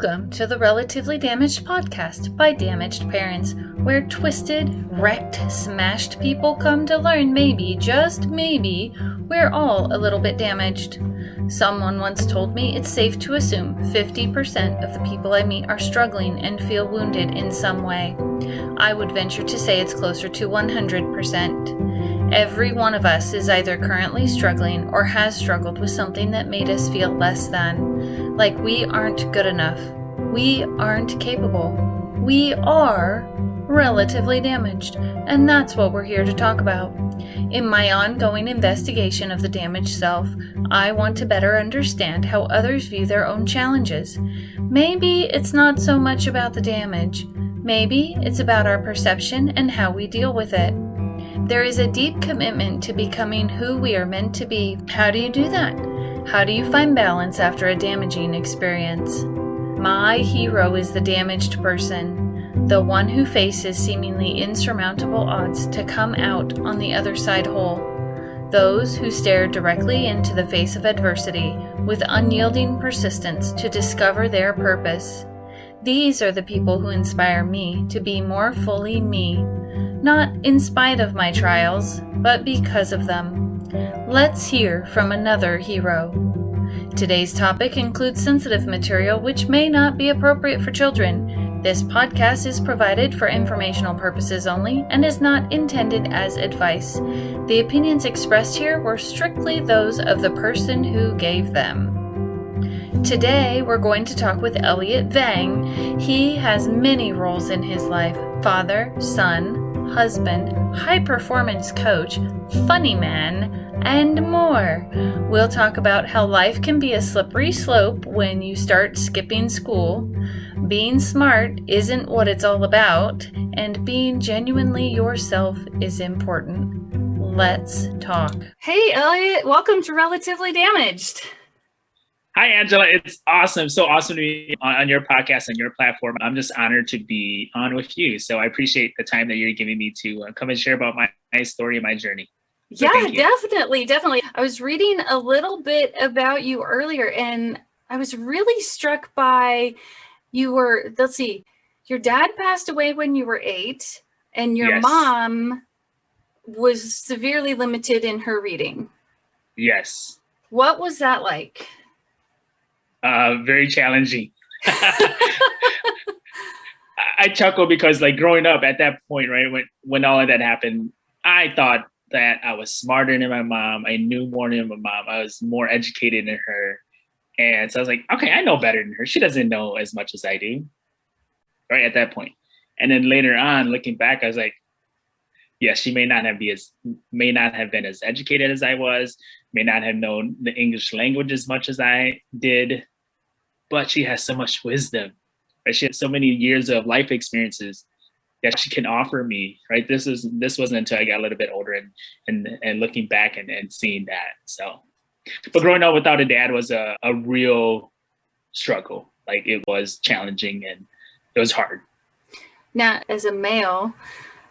Welcome to the Relatively Damaged podcast by damaged parents, where twisted, wrecked, smashed people come to learn maybe, just maybe, we're all a little bit damaged. Someone once told me it's safe to assume 50% of the people I meet are struggling and feel wounded in some way. I would venture to say it's closer to 100%. Every one of us is either currently struggling or has struggled with something that made us feel less than. Like we aren't good enough. We aren't capable. We are relatively damaged. And that's what we're here to talk about. In my ongoing investigation of the damaged self, I want to better understand how others view their own challenges. Maybe it's not so much about the damage. Maybe it's about our perception and how we deal with it. There is a deep commitment to becoming who we are meant to be. How do you do that? How do you find balance after a damaging experience? My hero is the damaged person, the one who faces seemingly insurmountable odds to come out on the other side whole. Those who stare directly into the face of adversity with unyielding persistence to discover their purpose. These are the people who inspire me to be more fully me, not in spite of my trials, but because of them. Let's hear from another hero. Today's topic includes sensitive material which may not be appropriate for children. This podcast is provided for informational purposes only and is not intended as advice. The opinions expressed here were strictly those of the person who gave them. Today, we're going to talk with Elliott Vang. He has many roles in his life: father, son, husband, high-performance coach, funny man, and more. We'll talk about how life can be a slippery slope when you start skipping school, being smart isn't what it's all about, and being genuinely yourself is important. Let's talk. Hey, Elliott, welcome to Relatively Damaged. Hi, Angela. It's awesome. So awesome to be on your podcast and your platform. I'm just honored to be on with you. So I appreciate the time that you're giving me to come and share about my story and my journey. So yeah, definitely. I was reading a little bit about you earlier, and I was really struck by your dad passed away when you were 8, and your mom was severely limited in her reading. Yes. What was that like? Very challenging. I chuckle because growing up at that point, right, when all of that happened, I thought that I was smarter than my mom. I knew more than my mom. I was more educated than her. And so I was like, okay, I know better than her. She doesn't know as much as I do, right, at that point. And then later on, looking back, I was like, yeah, she may not have been as educated as I was, may not have known the English language as much as I did, but she has so much wisdom, right? She has so many years of life experiences that she can offer me, right? This wasn't until I got a little bit older and looking back and seeing that. So, but growing up without a dad was a real struggle. Like, it was challenging and it was hard. Now, as a male,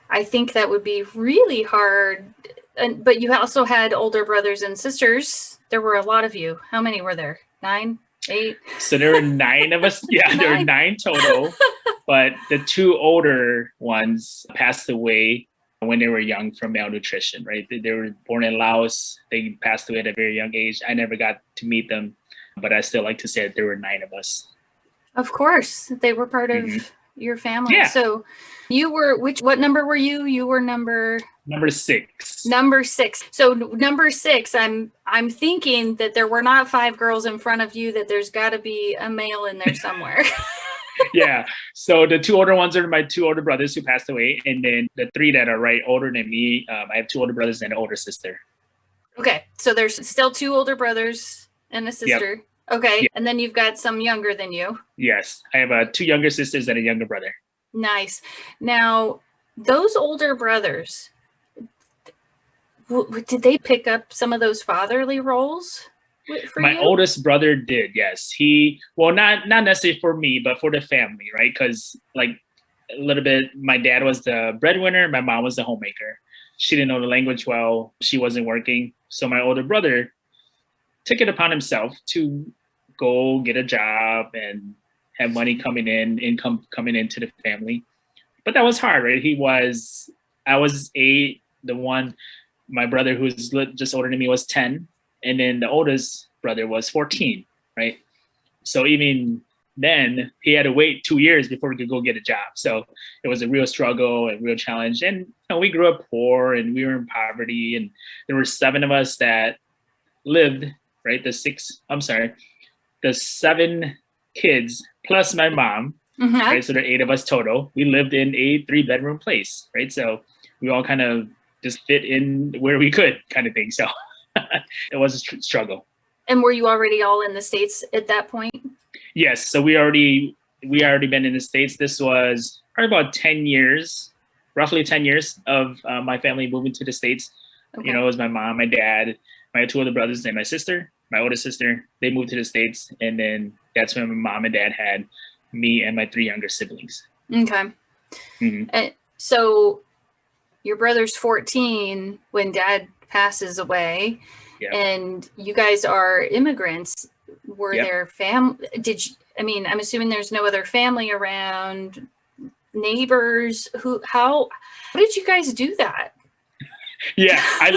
I think that would be really hard. But you also had older brothers and sisters. There were a lot of you. How many were there? 9, 8? So there were 9 of us. Yeah, there were 9 total. But the 2 older ones passed away when they were young from malnutrition, right? They were born in Laos. They passed away at a very young age. I never got to meet them, but I still like to say that there were 9 of us. Of course. They were part of your family. Yeah. So you were, what number were you? You were number 6. Number 6. So number 6, I'm thinking that there were not 5 girls in front of you, that there's got to be a male in there somewhere. Yeah. So the 2 older ones are my 2 older brothers who passed away. And then the 3 that are right older than me, I have 2 older brothers and an older sister. Okay. So there's still 2 older brothers and a sister. Yep. Okay. Yep. And then you've got some younger than you. Yes. I have 2 younger sisters and a younger brother. Nice. Now, those older brothers, did they pick up some of those fatherly roles for my you? Oldest brother did, yes. Not necessarily for me, but for the family, right? Because a little bit, my dad was the breadwinner, my mom was the homemaker. She didn't know the language well. She wasn't working. So my older brother took it upon himself to go get a job and have money coming in, income coming into the family. But that was hard, right? I was 8. My brother who's just older than me was 10. And then the oldest brother was 14, right? So even then he had to wait 2 years before we could go get a job. So it was a real struggle and real challenge. And we grew up poor and we were in poverty. And there were 7 of us that lived, right? The 7 kids plus my mom, right? So there are 8 of us total. We lived in a 3-bedroom place, right? So we all kind of just fit in where we could, kind of thing. So it was a struggle. And were you already all in the States at that point? Yes. So we already been in the States. This was probably about 10 years, roughly 10 years of my family moving to the States. Okay. It was my mom, my dad, my 2 older brothers, and my sister, my oldest sister. They moved to the States. And then that's when my mom and dad had me and my 3 younger siblings. Okay. Mm-hmm. So your brother's 14 when dad passes away. Yep. And you guys are immigrants. Were yep. there I'm assuming there's no other family around, neighbors how did you guys do that? Yeah, I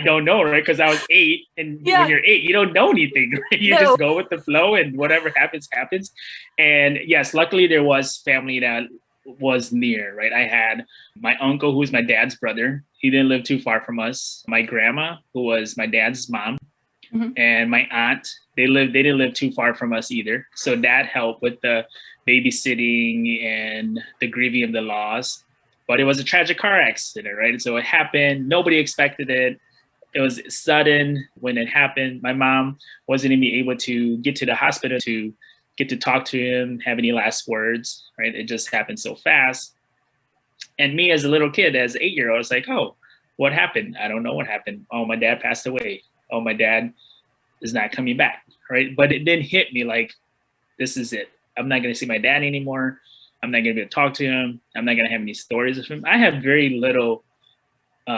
don't know, right? Because I was 8, and when you're 8, you don't know anything, right? You just go with the flow, and whatever happens. And yes, luckily there was family that was near, right? I had my uncle, who's my dad's brother. He didn't live too far from us. My grandma, who was my dad's mom, and my aunt, they didn't live too far from us either. So that helped with the babysitting and the grieving of the loss. But it was a tragic car accident, right? So it happened. Nobody expected it. It was sudden when it happened. My mom wasn't even able to get to the hospital to get to talk to him, have any last words, right? It just happened so fast. And me as a little kid, as an 8-year-old, I was like, oh, what happened? I don't know what happened. Oh, my dad passed away. Oh, my dad is not coming back, right? But it didn't hit me like, this is it. I'm not going to see my dad anymore. I'm not going to be able to talk to him. I'm not going to have any stories of him. I have very little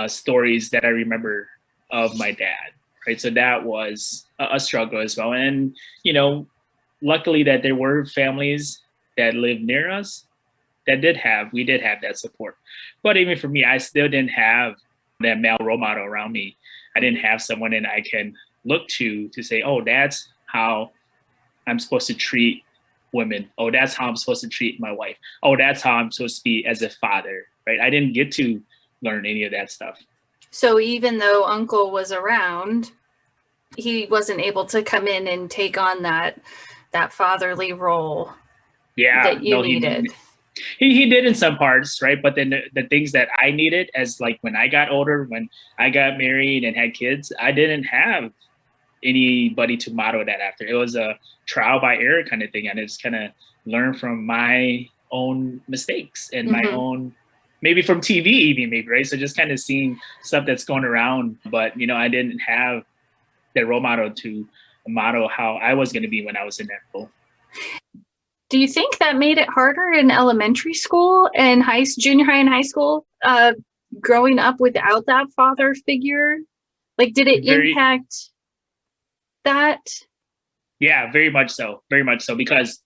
stories that I remember of my dad, right? So that was a struggle as well. And, luckily that there were families that lived near us that we did have that support. But even for me, I still didn't have that male role model around me. I didn't have someone that I can look to say, oh, that's how I'm supposed to treat women. Oh, that's how I'm supposed to treat my wife. Oh, that's how I'm supposed to be as a father, right? I didn't get to learn any of that stuff. So even though Uncle was around, he wasn't able to come in and take on that fatherly role that you needed. He did in some parts, right? But then the things that I needed, as like when I got older, when I got married and had kids, I didn't have anybody to model that after. It was a trial by error kind of thing. And I just kind of learned from my own mistakes and my own, maybe from TV even, maybe, right? So just kind of seeing stuff that's going around. But, I didn't have that role model to model how I was going to be when I was in that role. Do you think that made it harder in elementary school and junior high and high school, growing up without that father figure? Like, did it impact that? Yeah, very much so. Very much so, because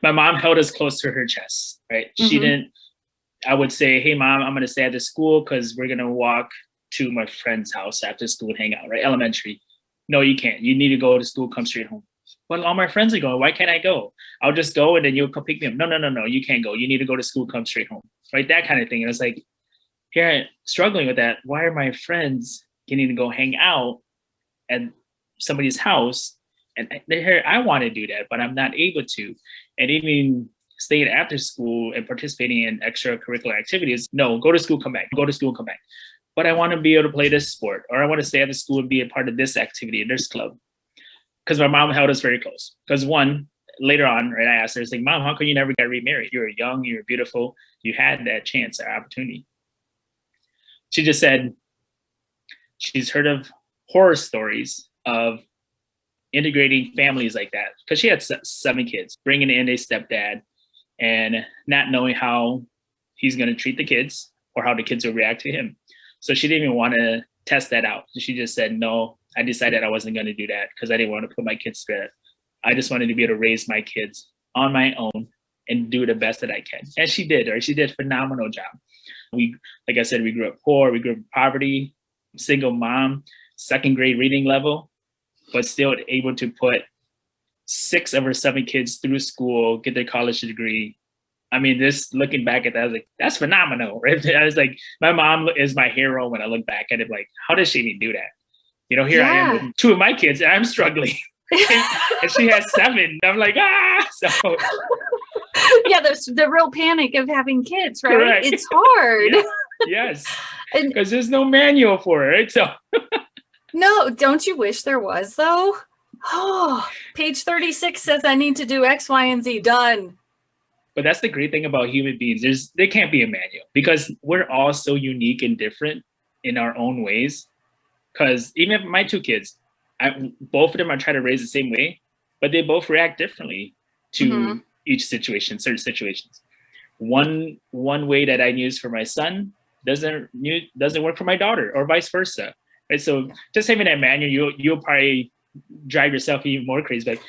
my mom held us close to her chest, right? She didn't, I would say, hey, Mom, I'm going to stay at the school because we're going to walk to my friend's house after school and hang out, right? Elementary. No, you can't. You need to go to school, come straight home. Well, all my friends are going. Why can't I go? I'll just go and then you'll come pick me up. No. You can't go. You need to go to school, come straight home, right? That kind of thing. And it's like, here I'm struggling with that. Why are my friends getting to go hang out at somebody's house? And they're here. I want to do that, but I'm not able to. And even staying after school and participating in extracurricular activities. No, go to school, come back. Go to school, come back. But I want to be able to play this sport, or I want to stay at the school and be a part of this activity, this club. Because my mom held us very close. Because later on, right, I asked her, it's like, Mom, how come you never got remarried? You were young, you were beautiful, you had that chance, that opportunity. She just said she's heard of horror stories of integrating families like that. Because she had 7 kids, bringing in a stepdad and not knowing how he's going to treat the kids or how the kids will react to him. So she didn't even want to test that out. She just said, no, I decided I wasn't going to do that because I didn't want to put my kids through that. I just wanted to be able to raise my kids on my own and do the best that I can. And she did, right? She did a phenomenal job. Like I said, we grew up poor, we grew up in poverty, single mom, second grade reading level, but still able to put 6 of her 7 kids through school, get their college degree. I mean, just looking back at that, I was like, that's phenomenal, right? I was like, my mom is my hero when I look back at it, like, how does she even do that? You know, here I am with 2 of my kids and I'm struggling. and she has 7. I'm like, so yeah, the real panic of having kids, right? Correct. It's hard. Yeah. Yes, because there's no manual for it, right? So no, don't you wish there was though? Oh, page 36 says I need to do X, Y, and Z. Done. But that's the great thing about human beings. There can't be a manual because we're all so unique and different in our own ways. Because even my 2 kids, both of them I try to raise the same way, but they both react differently to each situation, certain situations. One way that I use for my son doesn't work for my daughter, or vice versa. Right? So just having that manual, you'll probably drive yourself even more crazy.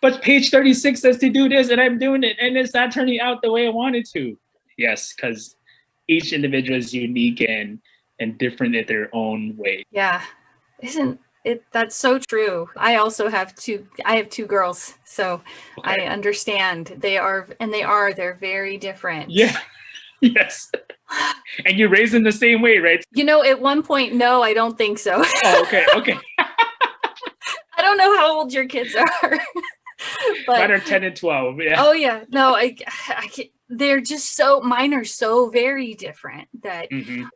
But page 36 says to do this, and I'm doing it, and it's not turning out the way I wanted to. Yes, because each individual is unique and different in their own way. Yeah, isn't it? That's so true. I also have 2 girls, so I understand. They're very different. Yeah. Yes. And you raise them the same way, right? You know, at one point, no, I don't think so. Oh, okay. I don't know how old your kids are. But mine are 10 and 12. Yeah. Oh yeah. No, I they're just mine are so very different that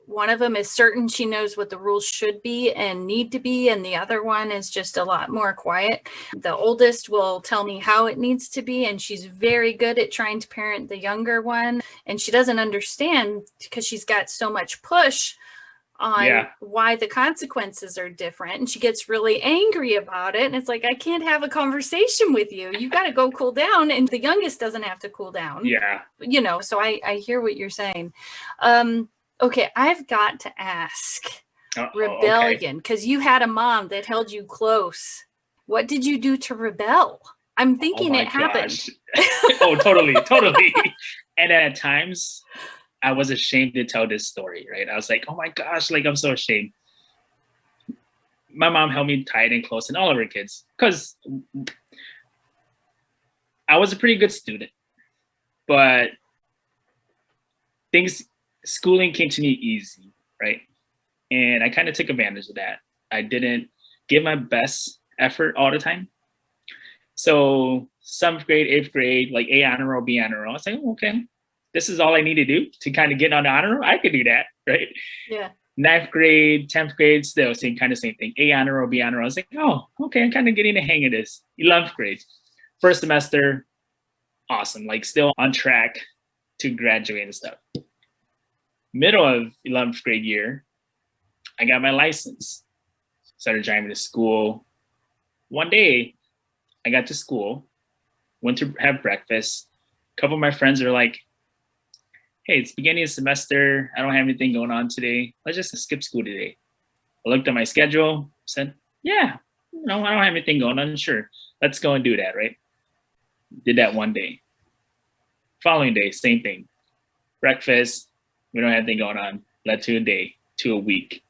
one of them is certain she knows what the rules should be and need to be, and the other one is just a lot more quiet. The oldest will tell me how it needs to be, and she's very good at trying to parent the younger one, and she doesn't understand because she's got so much push on why the consequences are different, and she gets really angry about it, and it's like, I can't have a conversation with you. You got to go cool down, and the youngest doesn't have to cool down. Yeah. You know, so I hear what you're saying. Okay, I've got to ask. Rebellion, because you had a mom that held you close. What did you do to rebel? I'm thinking it happened. Oh, totally. And at times I was ashamed to tell this story, right? I was like, oh my gosh, like I'm so ashamed. My mom held me tight and close, and all of her kids, because I was a pretty good student, but schooling came to me easy, right? And I kind of took advantage of that. I didn't give my best effort all the time. So 7th grade, 8th grade, like A honor roll, B honor roll. I was like, oh, okay, this is all I need to do to kind of get on the honor roll. I could do that, right? Yeah. 9th grade, 10th grade, still same thing. A honor roll, B honor roll. I was like, oh, okay, I'm kind of getting the hang of this. 11th grade, first semester, awesome. Like still on track to graduate and stuff. Middle of 11th grade year, I got my license. Started driving to school. One day, I got to school, went to have breakfast. A couple of my friends are like, hey, it's beginning of semester. I don't have anything going on today. Let's just skip school today. I looked at my schedule, said, yeah, I don't have anything going on. Sure, let's go and do that, right? Did that one day. Following day, same thing. Breakfast, we don't have anything going on. Led to a day, to a week,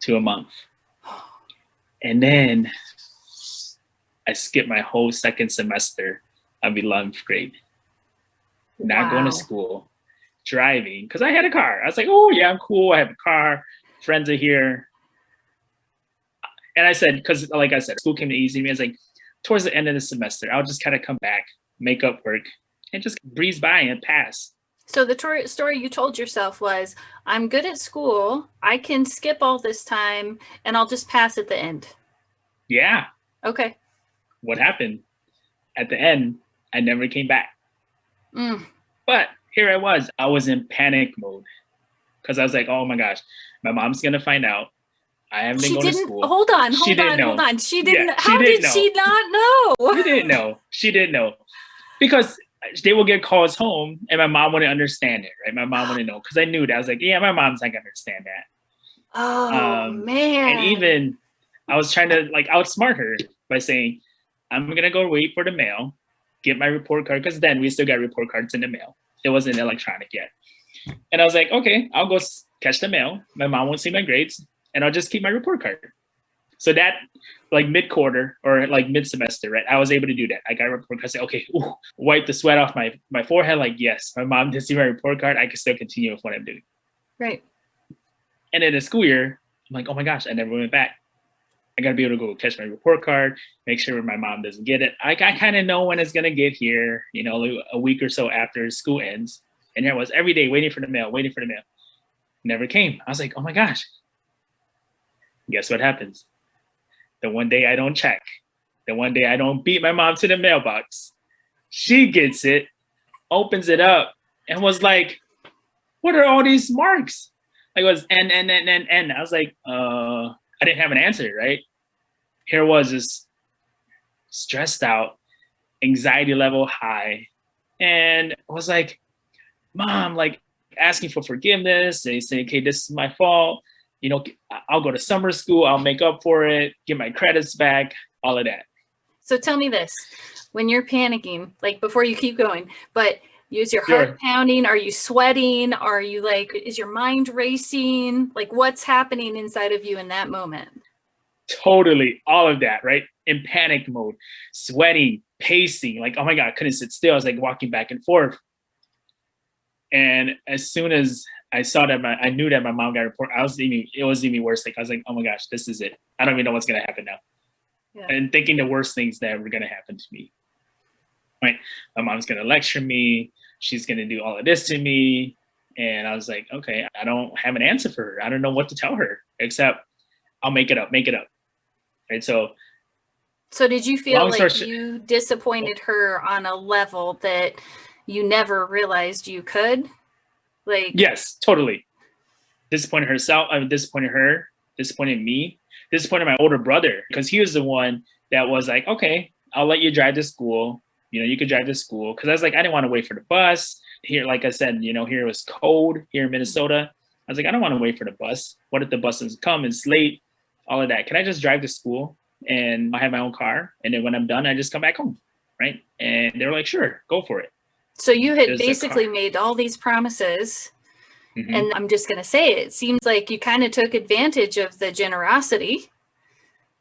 to a month. And then I skipped my whole second semester of 11th grade. Not going to school, driving, because I had a car. I was like, oh yeah, I'm cool. I have a car. Friends are here. And I said, because like I said, school came easy to me. I was like, towards the end of the semester, I'll just kind of come back, make up work, and just breeze by and pass. So the story you told yourself was, I'm good at school. I can skip all this time and I'll just pass at the end. Yeah. Okay. What happened? At the end, I never came back. But here I was in panic mode because I was like, oh my gosh, my mom's going to find out. I haven't been going to school. Hold on. She didn't. How did she not know? She didn't know. She didn't know. Because they will get calls home and my mom wouldn't understand it, right? My mom wouldn't know because I knew that. I was like, yeah, my mom's not going to understand that. Oh, man. And even I was trying to like outsmart her by saying, I'm going to go wait for the mail, get my report card, because then we still got report cards in the mail. It wasn't electronic yet. And I was like, okay, I'll go catch the mail. My mom won't see my grades, and I'll just keep my report card. So that, like mid-quarter or like mid-semester, right? I was able to do that. I got a report card. I said, okay, wipe the sweat off my forehead. Like, yes, my mom didn't see my report card. I can still continue with what I'm doing. Right. And in the school year, I'm like, oh my gosh, I never went back. I got to be able to go catch my report card, make sure my mom doesn't get it. I kind of know when it's going to get here, you know, a week or so after school ends. And here I was every day waiting for the mail. Never came. I was like, oh my gosh. Guess what happens? The one day I don't check, the one day I don't beat my mom to the mailbox, she gets it, opens it up, and was like, what are all these marks? Like, it was N. I was like, I didn't have an answer, right? Here was just stressed out, anxiety level high. And I was like, Mom, like asking for forgiveness. They say, okay, this is my fault. You know, I'll go to summer school. I'll make up for it, get my credits back, all of that. So tell me this, when you're panicking, like before you keep going, but is your heart pounding? Are you sweating? Are you like, is your mind racing? Like what's happening inside of you in that moment? Totally. All of that, right? In panic mode, sweating, pacing, like, oh my God, I couldn't sit still. I was like walking back and forth. And as soon as I saw that I knew that my mom got a report, it was even worse. Like I was like, oh my gosh, this is it. I don't even know what's going to happen now. Yeah. And thinking the worst things that were going to happen to me. Right. My mom's going to lecture me. She's going to do all of this to me. And I was like, okay, I don't have an answer for her. I don't know what to tell her, except I'll make it up. Right. So did you feel like you disappointed her on a level that you never realized you could? Like, yes, totally. Disappointed herself. I mean, disappointed her, disappointed me, disappointed my older brother, because he was the one that was like, okay, I'll let you drive to school. You know, you could drive to school. Because I was like, I didn't want to wait for the bus. Here, like I said, you know, here it was cold here in Minnesota. I was like, I don't want to wait for the bus. What if the bus doesn't come? It's late, all of that. Can I just drive to school and I have my own car? And then when I'm done, I just come back home, right? And they were like, sure, go for it. So you had basically made all these promises. Mm-hmm. And I'm just going to say it seems like you kind of took advantage of the generosity.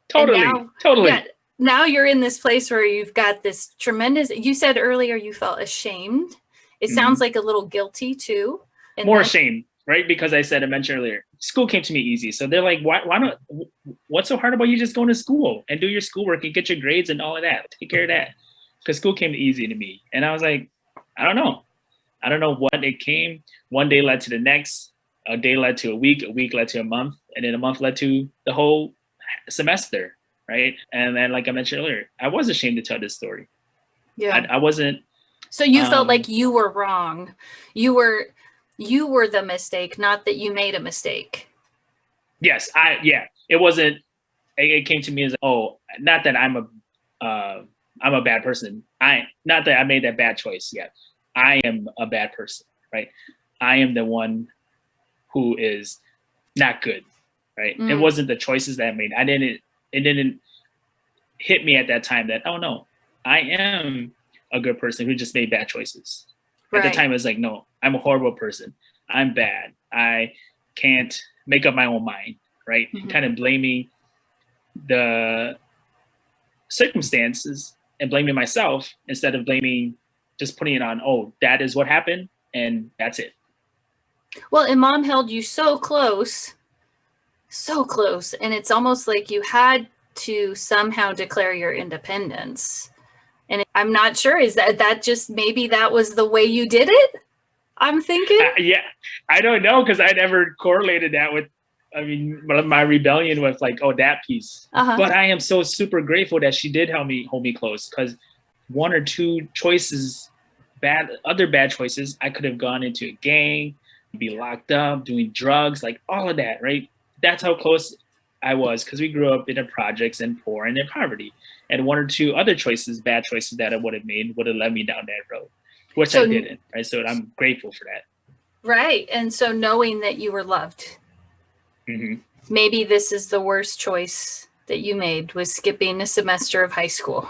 Totally. Yeah, now you're in this place where you've got this tremendous, you said earlier you felt ashamed. It sounds like a little guilty too. More ashamed, right? Because I mentioned earlier, school came to me easy. So they're like, why not? What's so hard about you just going to school and do your schoolwork and get your grades and all of that? Take care of that. Because school came easy to me. And I was like, I don't know what it came. One day led to the next. A day led to a week led to a month, and then a month led to the whole semester, right? And then, like I mentioned earlier, I was ashamed to tell this story. Yeah, I wasn't. So you felt like you were wrong. You were the mistake, not that you made a mistake. Yes, it wasn't. It came to me as, oh, not that I'm a bad person. Not that I made that bad choice yet. I am a bad person, right? I am the one who is not good, right? It wasn't the choices that I made. It didn't hit me at that time that, oh no, I am a good person who just made bad choices. Right. At the time, it was like, no, I'm a horrible person. I'm bad. I can't make up my own mind, right? Mm-hmm. Kind of blaming the circumstances and blaming myself instead of just putting it on, oh, that is what happened and that's it. Well, and mom held you so close. And it's almost like you had to somehow declare your independence. And I'm not sure, is that just maybe that was the way you did it? I'm thinking. Yeah, I don't know, because I never correlated that with, my rebellion with like, oh, that piece. Uh-huh. But I am so super grateful that she did hold me close, because one or two choices, other bad choices, I could have gone into a gang, be locked up, doing drugs, like all of that, right? That's how close I was, because we grew up in the projects and poor and in poverty. And one or two other choices, bad choices that I would have made would have led me down that road, which I didn't, right? So I'm grateful for that. Right. And so knowing that you were loved, maybe this is the worst choice that you made, was skipping a semester of high school.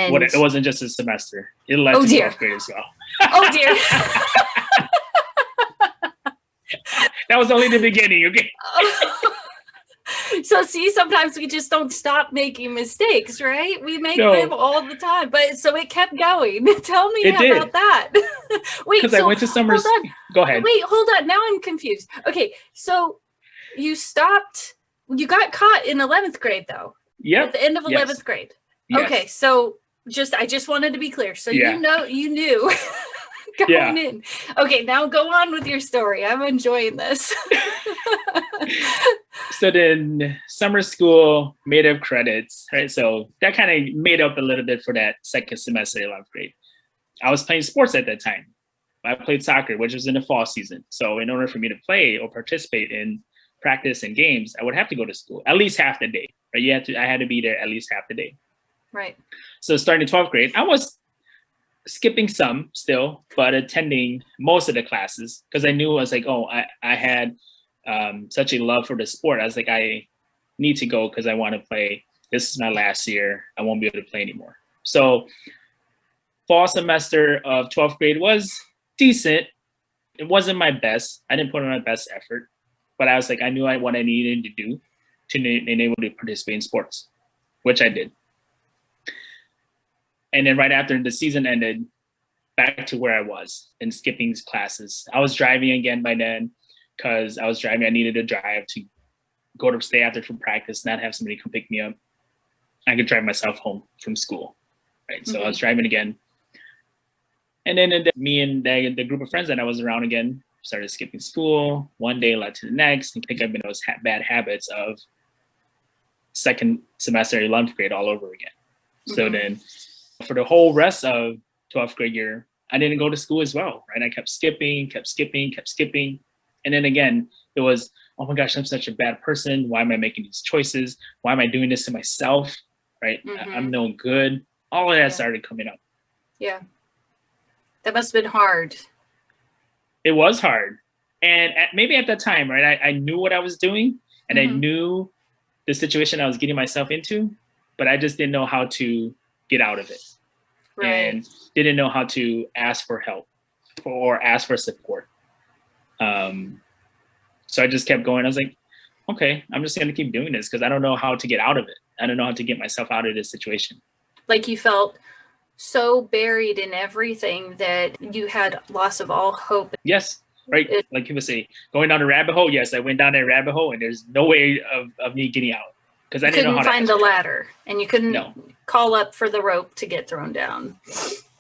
And it wasn't just a semester. It led to 12th grade as well. Oh dear. That was only the beginning, okay? So see, sometimes we just don't stop making mistakes, right? We make them all the time. But so it kept going. Tell me about that. Wait, because I went to summer. Go ahead. Wait, hold on. Now I'm confused. Okay, so you stopped. You got caught in 11th grade, though. Yep. At the end of 11th grade. Yes. Okay, so I just wanted to be clear. So you knew going in. Okay, now go on with your story. I'm enjoying this. So then summer school made up credits, right? So that kind of made up a little bit for that second semester, 11th grade. I was playing sports at that time. I played soccer, which was in the fall season. So in order for me to play or participate in practice and games, I would have to go to school at least half the day. Right? I had to be there at least half the day. Right. So starting in 12th grade, I was skipping some still, but attending most of the classes because I knew I was like, I had such a love for the sport. I was like, I need to go because I want to play. This is my last year. I won't be able to play anymore. So fall semester of 12th grade was decent. It wasn't my best. I didn't put in my best effort, but I was like, I knew what I needed to do to enable to participate in sports, which I did. And then right after the season ended, back to where I was in skipping classes. I was driving again by then because I needed to drive to go to stay after from practice, not have somebody come pick me up. I could drive myself home from school, right? So I was driving again. And then me and the group of friends that I was around again started skipping school. One day led to the next and pick up in those bad habits of second semester, 11th grade all over again. So then for the whole rest of 12th grade year, I didn't go to school as well, right? I kept skipping. And then again, it was, oh my gosh, I'm such a bad person. Why am I making these choices? Why am I doing this to myself, right? I'm no good. All of that started coming up. Yeah. That must have been hard. It was hard. And maybe at that time, right, I knew what I was doing and I knew the situation I was getting myself into, but I just didn't know how to get out of it. Right. And didn't know how to ask for help or ask for support. So I just kept going. I was like, okay, I'm just going to keep doing this because I don't know how to get out of it. I don't know how to get myself out of this situation. Like you felt so buried in everything that you had loss of all hope. Yes, right. Like people say, going down a rabbit hole. Yes, I went down that rabbit hole and there's no way of me getting out because I didn't know how to find the ladder and you couldn't call up for the rope to get thrown down.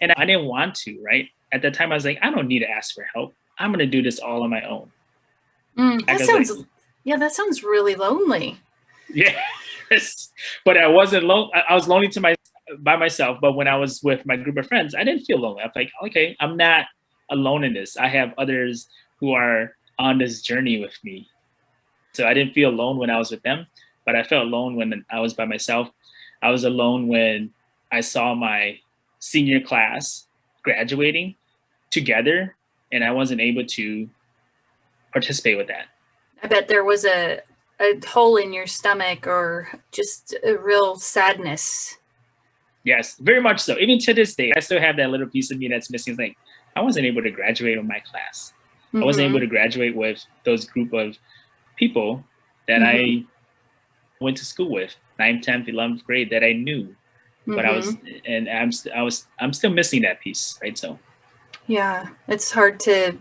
And I didn't want to, right? At that time, I was like, I don't need to ask for help. I'm going to do this all on my own. That sounds really lonely. Yeah, but I wasn't lonely. I was lonely by myself. But when I was with my group of friends, I didn't feel lonely. I was like, okay, I'm not alone in this. I have others who are on this journey with me. So I didn't feel alone when I was with them, but I felt alone when I was by myself. I was alone when I saw my senior class graduating together and I wasn't able to participate with that. I bet there was a hole in your stomach or just a real sadness. Yes, very much so. Even to this day, I still have that little piece of me that's missing. It's like, I wasn't able to graduate with my class. I wasn't able to graduate with those group of people that I went to school with, 9th, 10th, 11th grade that I knew. But I'm still missing that piece, right? So yeah, it's hard to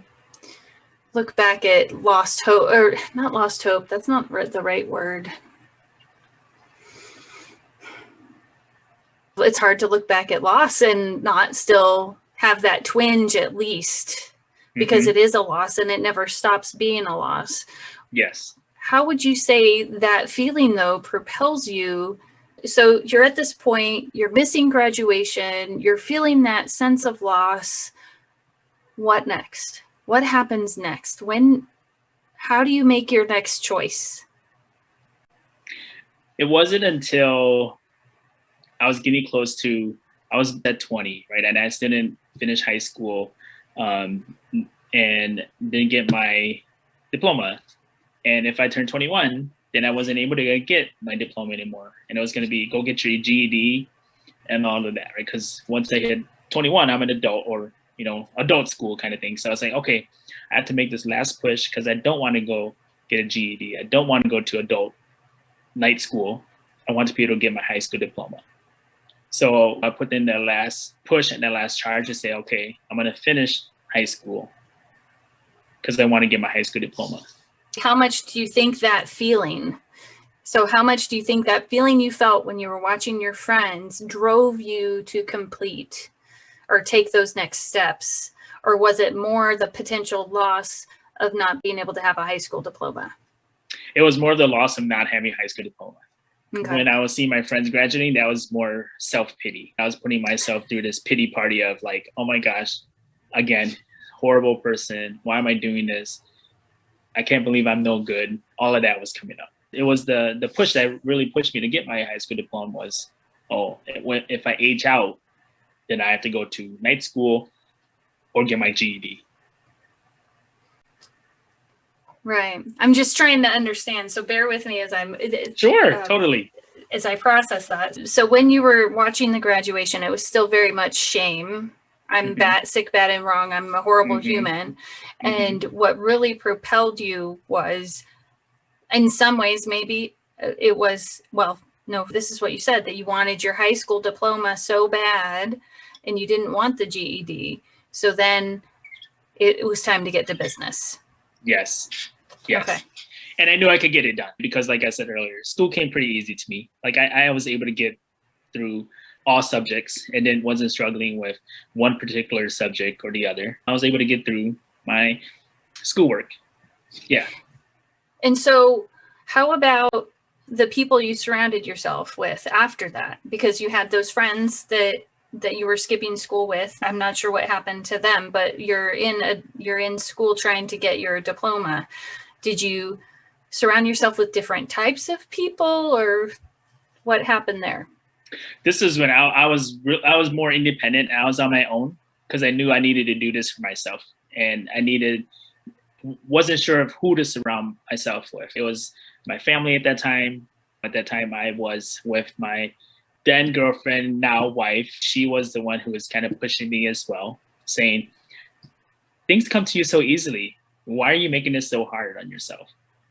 look back at lost hope, or not lost hope. That's not the right word. It's hard to look back at loss and not still have that twinge at least, because it is a loss and it never stops being a loss. Yes. How would you say that feeling though propels you? So you're at this point, you're missing graduation, you're feeling that sense of loss. What next? What happens next? How do you make your next choice? It wasn't until I was getting close to, I was at 20, right? And I still didn't finish high school and didn't get my diploma. And if I turned 21, then I wasn't able to get my diploma anymore. And it was going to be, go get your GED and all of that, right? Because once I hit 21, I'm an adult, or, adult school kind of thing. So I was like, okay, I have to make this last push because I don't want to go get a GED. I don't want to go to adult night school. I want to be able to get my high school diploma. So I put in the last push and the last charge to say, okay, I'm going to finish high school because I want to get my high school diploma. How much do you think that feeling you felt when you were watching your friends drove you to complete or take those next steps? Or was it more the potential loss of not being able to have a high school diploma? It was more the loss of not having a high school diploma. Okay. When I was seeing my friends graduating, that was more self-pity. I was putting myself through this pity party of like, oh my gosh, again, horrible person. Why am I doing this? I can't believe I'm no good. All of that was coming up. It was the push that really pushed me to get my high school diploma was, if I age out, then I have to go to night school or get my GED. Right. I'm just trying to understand. So bear with me as I'm... Sure, totally. As I process that. So when you were watching the graduation, it was still very much shame. I'm bad, sick, bad, and wrong. I'm a horrible human. And what really propelled you was, in some ways, maybe it was, no, this is what you said, that you wanted your high school diploma so bad and you didn't want the GED. So then it was time to get to business. Yes. Okay. And I knew I could get it done because, like I said earlier, school came pretty easy to me. Like I was able to get through all subjects and then wasn't struggling with one particular subject or the other. I was able to get through my schoolwork. Yeah. And so how about the people you surrounded yourself with after that? Because you had those friends that you were skipping school with. I'm not sure what happened to them, but you're in school trying to get your diploma. Did you surround yourself with different types of people, or what happened there? This is when I was more independent. I was on my own because I knew I needed to do this for myself, and wasn't sure of who to surround myself with. It was my family at that time. At that time, I was with my then girlfriend, now wife. She was the one who was kind of pushing me as well, saying, things come to you so easily. Why are you making this so hard on yourself?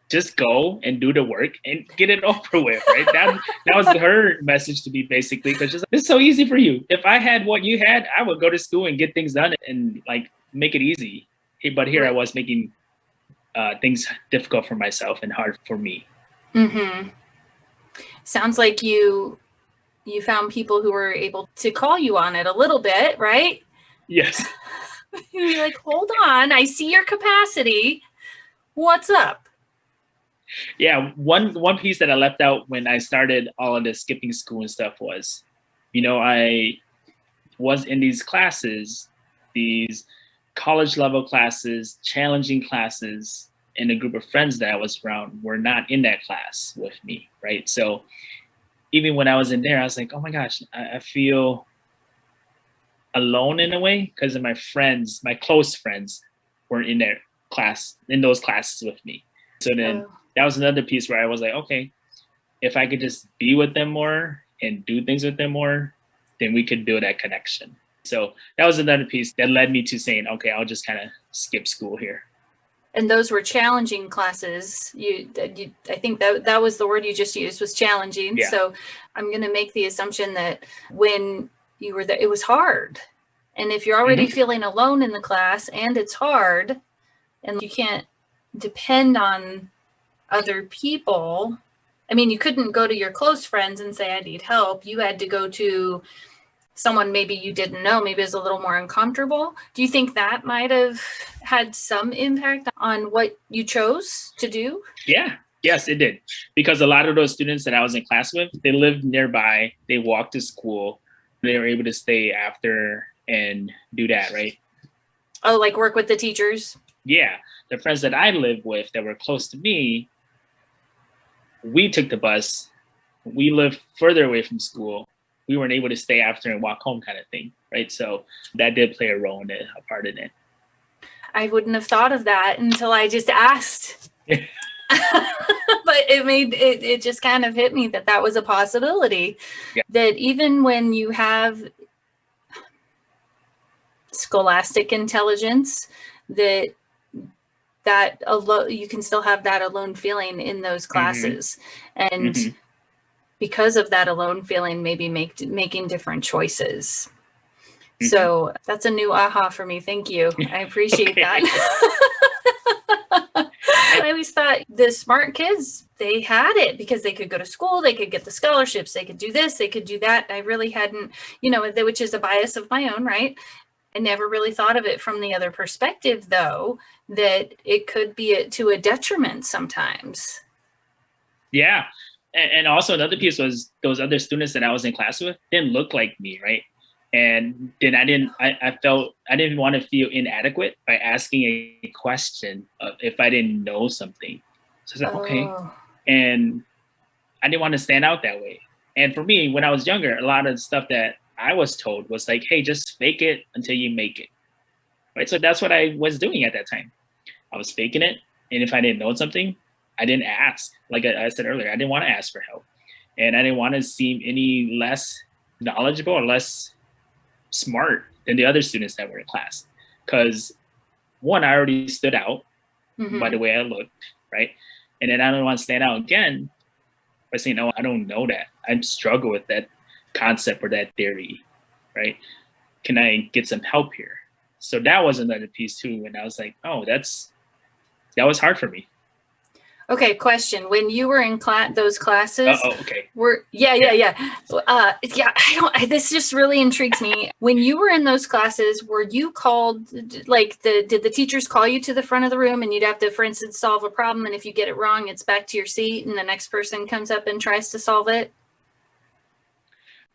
Just go and do the work and get it over with, right? That was her message to me, basically, because it's so easy for you. If I had what you had, I would go to school and get things done and like make it easy. But here I was making things difficult for myself and hard for me. Mm-hmm. Sounds like you found people who were able to call you on it a little bit, right? Yes. You're like, hold on, I see your capacity. What's up? Yeah, one piece that I left out when I started all of this skipping school and stuff was, I was in these classes, these college level classes, challenging classes, and a group of friends that I was around were not in that class with me, right? So even when I was in there, I was like, oh my gosh, I feel alone in a way because of my friends, my close friends weren't in those classes with me. So then that was another piece where I was like, okay, if I could just be with them more and do things with them more, then we could build that connection. So that was another piece that led me to saying, okay, I'll just kind of skip school here. And those were challenging classes. I think that was the word you just used, was challenging. Yeah. So I'm going to make the assumption that when you were there, it was hard. And if you're already feeling alone in the class and it's hard and you can't depend on other people, I mean, you couldn't go to your close friends and say, I need help. You had to go to someone maybe you didn't know, maybe is a little more uncomfortable. Do you think that might have had some impact on what you chose to do? Yeah. Yes, it did. Because a lot of those students that I was in class with, they lived nearby. They walked to school. They were able to stay after and do that, right? Oh, like work with the teachers? Yeah. The friends that I lived with that were close to me, we took the bus. We lived further away from school. We weren't able to stay after and walk home kind of thing, right? So that did play a role in it, a part in it. I wouldn't have thought of that until I just asked. But it just kind of hit me that was a possibility. Yeah. That even when you have scholastic intelligence, that you can still have that alone feeling in those classes. And because of that alone feeling, maybe making different choices. So that's a new aha for me. Thank you. I appreciate that. I always thought the smart kids, they had it because they could go to school, they could get the scholarships, they could do this, they could do that. I really hadn't, which is a bias of my own, right? I never really thought of it from the other perspective, though, that it could be to a detriment sometimes. Yeah. And also another piece was those other students that I was in class with didn't look like me, right? And then I felt I didn't want to feel inadequate by asking a question if I didn't know something. So I was like, okay. And I didn't want to stand out that way. And for me, when I was younger, a lot of the stuff that I was told was like, hey, just fake it until you make it. Right. So that's what I was doing at that time. I was faking it. And if I didn't know something, I didn't ask. Like I said earlier, I didn't want to ask for help. And I didn't want to seem any less knowledgeable or less smart than the other students that were in class. Because one, I already stood out by the way I looked, right? And then I don't want to stand out again by saying, no, I don't know that. I struggle with that concept or that theory, right? Can I get some help here? So that was another piece too. And I was like, oh, that was hard for me. Okay, question. When you were in those classes, okay. This just really intrigues me. When you were in those classes, were you called, like, did the teachers call you to the front of the room and you'd have to, for instance, solve a problem, and if you get it wrong, it's back to your seat and the next person comes up and tries to solve it?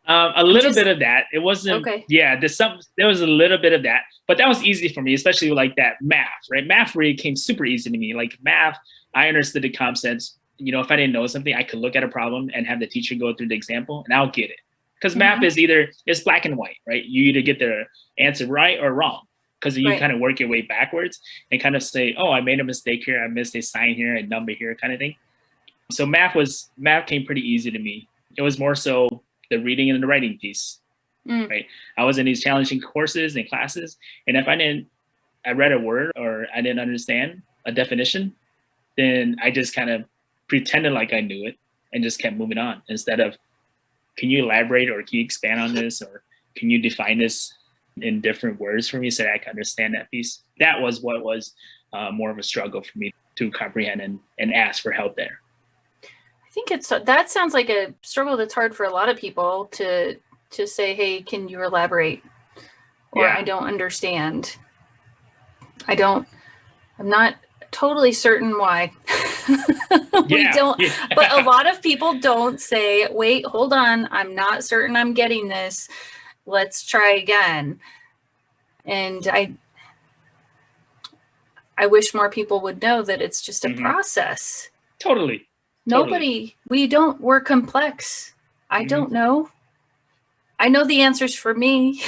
A little bit of that. It wasn't, okay. Yeah, there was a little bit of that, but that was easy for me, especially like that math, right? Math really came super easy to me. Like math, I understood the concepts. If I didn't know something, I could look at a problem and have the teacher go through the example and I'll get it. Because math is it's black and white, right? You either get the answer right or wrong, because you kind of work your way backwards and kind of say, oh, I made a mistake here. I missed a sign here, a number here, kind of thing. So math came pretty easy to me. It was more so the reading and the writing piece, right? I was in these challenging courses and classes, and if I read a word or I didn't understand a definition, then I just kind of pretended like I knew it and just kept moving on instead of, can you elaborate or can you expand on this, or can you define this in different words for me so that I can understand that piece? That was what was more of a struggle for me to comprehend and ask for help there. I think that sounds like a struggle that's hard for a lot of people to say, hey, can you elaborate? Or I don't understand. I'm not totally certain why. We don't, but a lot of people don't say, wait, hold on, I'm not certain I'm getting this. Let's try again. And I wish more people would know that it's just a process. Totally. We're complex. I don't know. I know the answers for me.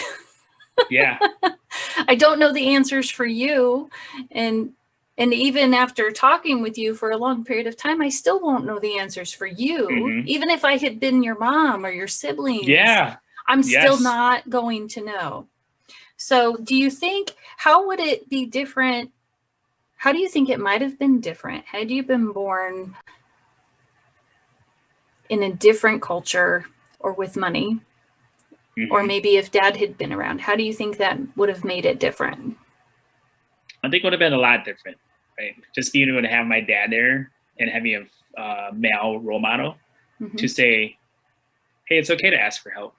Yeah. I don't know the answers for you. And even after talking with you for a long period of time, I still won't know the answers for you. Even if I had been your mom or your siblings, I'm still not going to know. So do you think, how would it be different? How do you think it might have been different had you been born in a different culture or with money? Or maybe if dad had been around, how do you think that would have made it different? I think it would have been a lot different, right? Just being able to have my dad there and having a male role model to say, hey, it's okay to ask for help.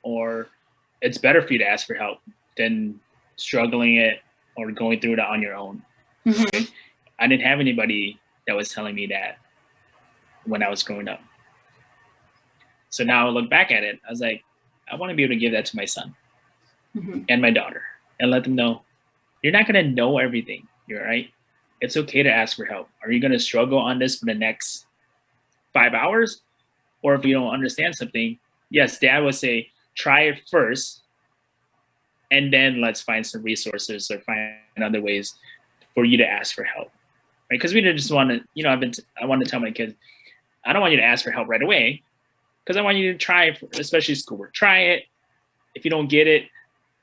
Or it's better for you to ask for help than struggling it or going through it on your own. Right? I didn't have anybody that was telling me that when I was growing up. So now I look back at it, I was like, I want to be able to give that to my son and my daughter and let them know, you're not going to know everything. You're right. It's okay to ask for help. Are you going to struggle on this for the next 5 hours? Or if you don't understand something, yes, dad would say, try it first. And then let's find some resources or find other ways for you to ask for help. Because we didn't just want to, I want to tell my kids, I don't want you to ask for help right away, because I want you to try, especially schoolwork. Try it. If you don't get it,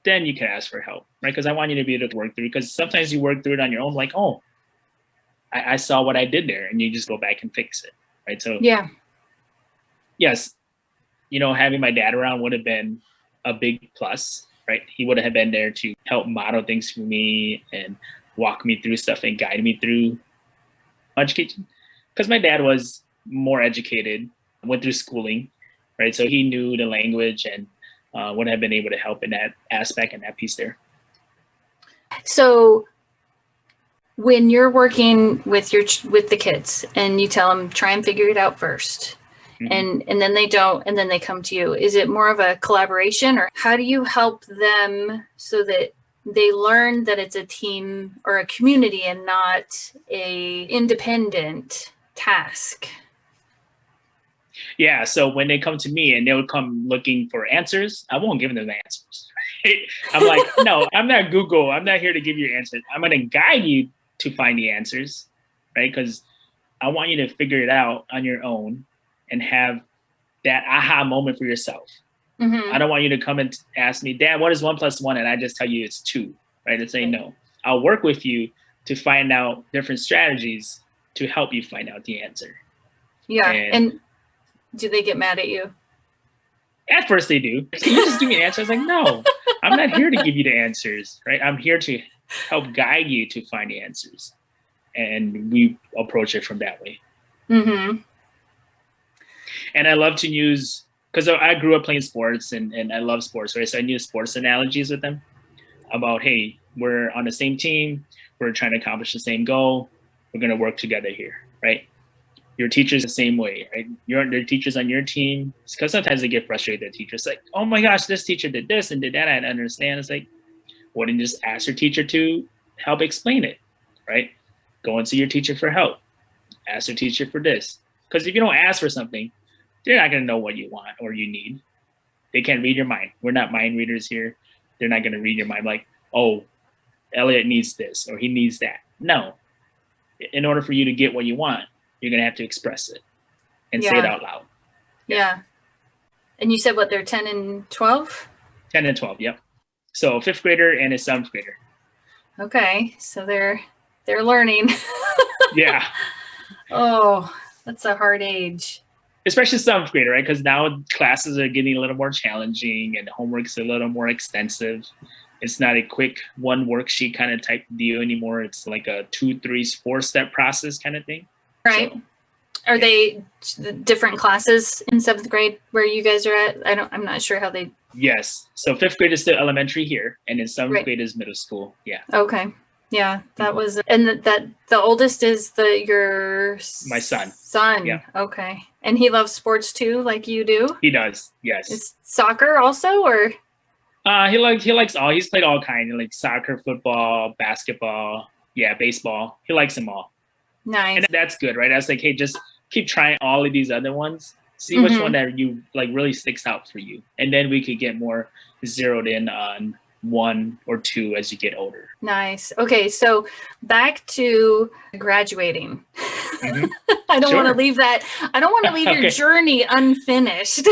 then you can ask for help, right? Because I want you to be able to work through it. Because sometimes you work through it on your own, like, oh, I saw what I did there, and you just go back and fix it, right? So yes, having my dad around would have been a big plus, right? He would have been there to help model things for me and walk me through stuff and guide me through education. Because my dad was more educated, went through schooling, right? So he knew the language and would have been able to help in that aspect and that piece there. So when you're working with the kids and you tell them, try and figure it out first, and then they don't, and then they come to you, is it more of a collaboration, or how do you help them so that they learn that it's a team or a community and not a independent task? Yeah, so when they come to me and they'll come looking for answers, I won't give them the answers. Right? I'm like, no, I'm not Google. I'm not here to give you answers. I'm going to guide you to find the answers, right? Because I want you to figure it out on your own and have that aha moment for yourself. I don't want you to come and ask me, Dad, what is 1 + 1? And I just tell you it's 2, right? And say, no, I'll work with you to find out different strategies to help you find out the answer. Yeah. And do they get mad at you? At first they do. Can you just give me an answer? I was like, no, I'm not here to give you the answers, right? I'm here to help guide you to find the answers. And we approach it from that way. And I love to use, because I grew up playing sports and I love sports, right? So I use sports analogies with them about, hey, we're on the same team. We're trying to accomplish the same goal. We're going to work together here, right? Your teacher's the same way, right? There are teachers on your team, because sometimes they get frustrated at teachers. Like, oh my gosh, this teacher did this and did that. I didn't understand. It's like, why didn't you just ask your teacher to help explain it, right? Go and see your teacher for help. Ask your teacher for this. Because if you don't ask for something, they're not going to know what you want or you need. They can't read your mind. We're not mind readers here. They're not going to read your mind like, oh, Elliott needs this or he needs that. No. In order for you to get what you want, you're going to have to express it and say it out loud. Yeah. And you said what, they're 10 and 12? 10 and 12, yep. So a 5th grader and a 7th grader. Okay. So they're learning. Yeah. Oh, that's a hard age. Especially 7th grader, right? Because now classes are getting a little more challenging and homework's a little more extensive. It's not a quick one worksheet kind of type deal anymore. It's like a 2, 3, 4-step process kind of thing. Right. So, are they different classes in 7th grade where you guys are at? I'm not sure how they. Yes. So 5th grade is still elementary here, and then 7th grade is middle school. Yeah. Okay. Yeah, that was, and that the oldest is my son. Yeah. Okay. And he loves sports too, like you do? He does. Yes. Is soccer also, or? He likes all. He's played all kinds, like soccer, football, basketball, baseball. He likes them all. Nice. And that's good, right? I was like, hey, just keep trying all of these other ones. See which one that you like really sticks out for you, and then we could get more zeroed in on 1 or 2 as you get older. Nice. Okay, so back to graduating. I don't want to leave that. I don't want to leave your journey unfinished.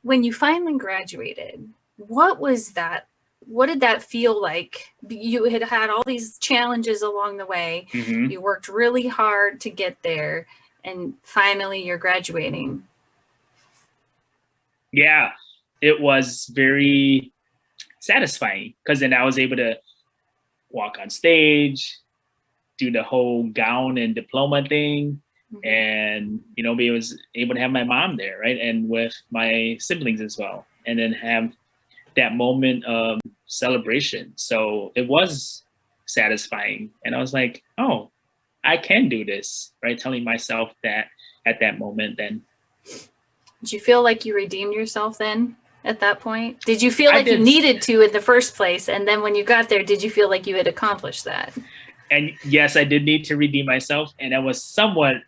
When you finally graduated, what was that? What did that feel like? You had all these challenges along the way. You worked really hard to get there, and finally you're graduating. Yeah, it was very satisfying, because then I was able to walk on stage, do the whole gown and diploma thing, and be able to have my mom there, right, and with my siblings as well, and then have that moment of celebration. So it was satisfying, and I was like, oh, I can do this, right? Telling myself that at that moment. Then did you feel like you redeemed yourself then? At that point, did you feel like you needed to in the first place? And then when you got there, did you feel like you had accomplished that? And yes, I did need to redeem myself. And that was somewhat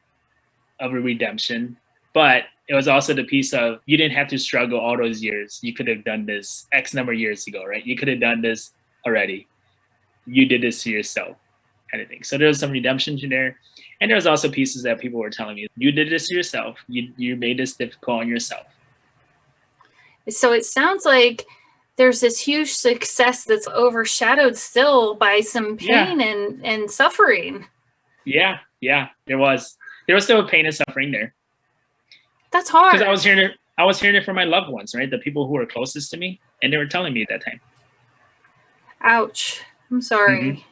of a redemption, but it was also the piece of, you didn't have to struggle all those years. You could have done this X number of years ago, right? You could have done this already. You did this to yourself. kind of thing. So there was some redemption in there. And there was also pieces that people were telling me, you did this to yourself. You made this difficult on yourself. So it sounds like there's this huge success that's overshadowed still by some pain and suffering. Yeah, there was still pain and suffering there. That's hard. Because I was hearing it from my loved ones, right? The people who were closest to me, and they were telling me at that time. Ouch. I'm sorry. Mm-hmm.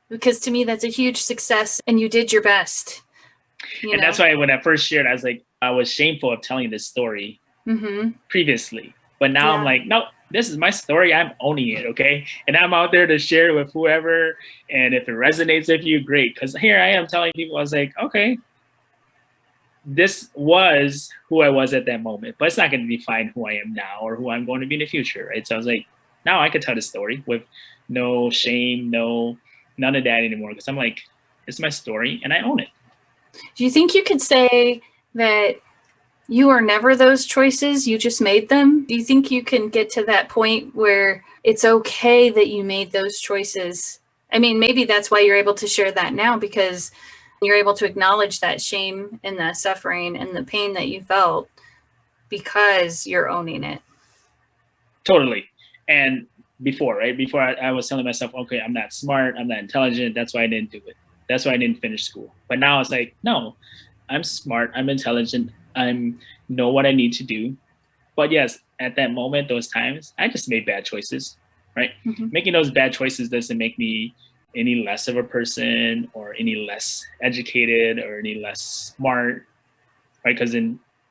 Because to me, that's a huge success, and you did your best. And that's why when I first shared, I was shameful of telling this story previously. But now I'm like, no, this is my story. I'm owning it, okay? And I'm out there to share it with whoever. And if it resonates with you, great. Because here I am telling people, I was like, okay, this was who I was at that moment. But it's not going to define who I am now or who I'm going to be in the future, right? So I was like, now I could tell the story with no shame, none of that anymore. Because I'm like, it's my story and I own it. Do you think you could say that you are never those choices, you just made them? Do you think you can get to that point where it's okay that you made those choices? I mean, maybe that's why you're able to share that now, because you're able to acknowledge that shame and the suffering and the pain that you felt because you're owning it. Totally. And before I was telling myself, okay, I'm not smart, I'm not intelligent, that's why I didn't do it. That's why I didn't finish school. But now it's like, no, I'm smart, I'm intelligent, I know what I need to do. But yes, at that moment, those times, I just made bad choices, right? Mm-hmm. Making those bad choices doesn't make me any less of a person or any less educated or any less smart, right? Because